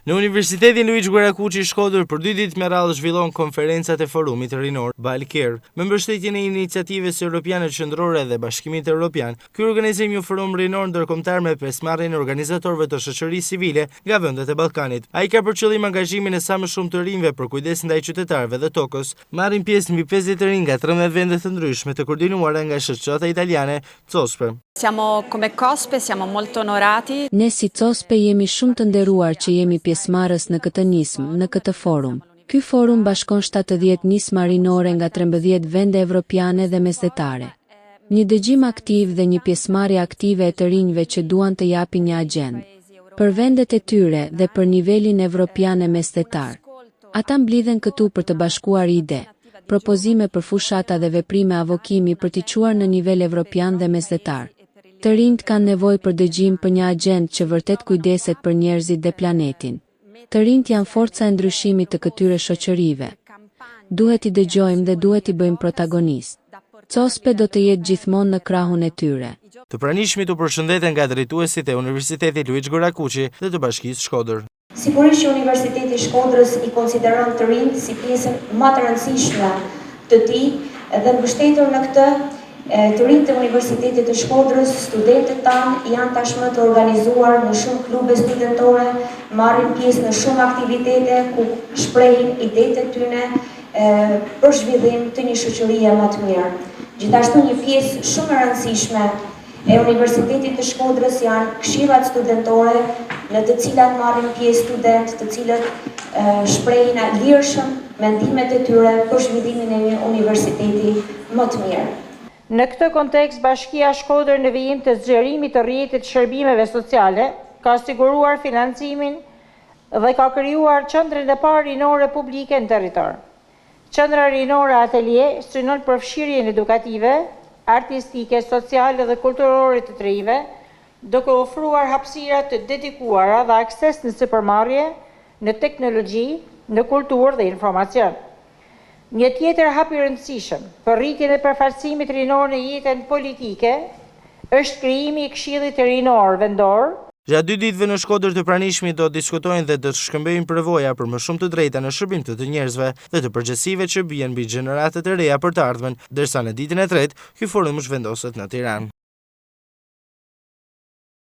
Në Universitetin Luiç Guarakuçi Shkodër për 2 ditë me radhë zhvillon konferencat e forumit rinor Balker, me mbështetjen e iniciativës europiane qendrore dhe Bashkimit Evropian. Ky organizim një forum rinor ndërkombëtar me pjesëmarrjen e organizatorëve të shoqërisë civile nga vendet e Ballkanit. Ai ka për qëllim angazhimin e sa më shumë të rinjve për kujdes ndaj qytetarëve dhe tokës. Marrin pjesë mbi 50 rinj nga 13 vende të ndryshme të koordinuara nga shoqata italiane COSPE. Siamo come COSPE, siamo molto onorati. Ne si COSPE jemi shumë të nderuar që jemi pjesëmarrës në këtë nismë, në këtë forum. Ky forum bashkon 70 nisma rinore nga 13 vende evropiane dhe mesdhetare. Një dëgjim aktiv dhe një pjesëmarrje aktive e të rinjve që duan të japin një agjendë për vendet e tyre dhe për nivelin evropian e mesdhetar. Ata mblidhen këtu për të bashkuar ide, propozime për fushata dhe veprime avokimi për t'i çuar në nivel evropian dhe mesdhetar. Të rinjt kanë nevojë për dëgjim për një agjendë që vërtet kujdeset për njerëzit dhe planetin. Të rinjt janë forca e ndryshimit të këtyre shoqërive. Duhet i dëgjojmë dhe duhet i bëjmë protagonist. COSPE do të jetë gjithmonë në krahun e tyre. Të pranishmit u përshëndeten nga drejtuesit e Universitetit Luiç Guarakuçi dhe të Bashkisë Shkodër. Sigurisht që Universiteti i Shkodrës i konsideron të rinjt si pjesën më të rëndësishme të tij dhe mbështetur në këtë të rinjt e Universitetit të Shkodrës, studentët tanë janë tashmë të organizuar në shumë klube studentore, marrin pjesë në shumë aktivitete ku shprehin idetë e tyre për zhvillim të një shoqërie më të mirë. Gjithashtu një pjesë shumë e rëndësishme e Universitetit të Shkodrës janë këshillat studentore, në të cilat marrin pjesë studentë, të cilët shprehin lirshëm mendimet e tyre për zhvillimin e një universiteti më të mirë. Në këtë kontekst, Bashkia Shkodër në vijim të zgjerimit të rrjetit shërbimeve sociale ka siguruar financimin dhe ka krijuar qendrën e parë rinore publike në territor. Qendra rinore Atelier synon përfshirjen edukative, artistike, sociale dhe kulturore të të rinjve, duke ofruar hapësira të dedikuara dhe akses në sipërmarrje, në teknologji, në kulturë dhe informacion. Një tjetër hap i rëndësishëm për rritjen e përfaqësimit rinor në jetën politike është krijimi i Këshillit Rinor Vendor. Gjatë 2 ditëve në Shkodër të pranishmit do të diskutojnë dhe të shkëmbejnë përvoja për më shumë të drejta në shërbim të njerëzve dhe të përgjegjësive që bien mbi gjeneratat e reja për të ardhmen, ndërsa në ditën e tretë ky forum zhvendoset në Tiranë.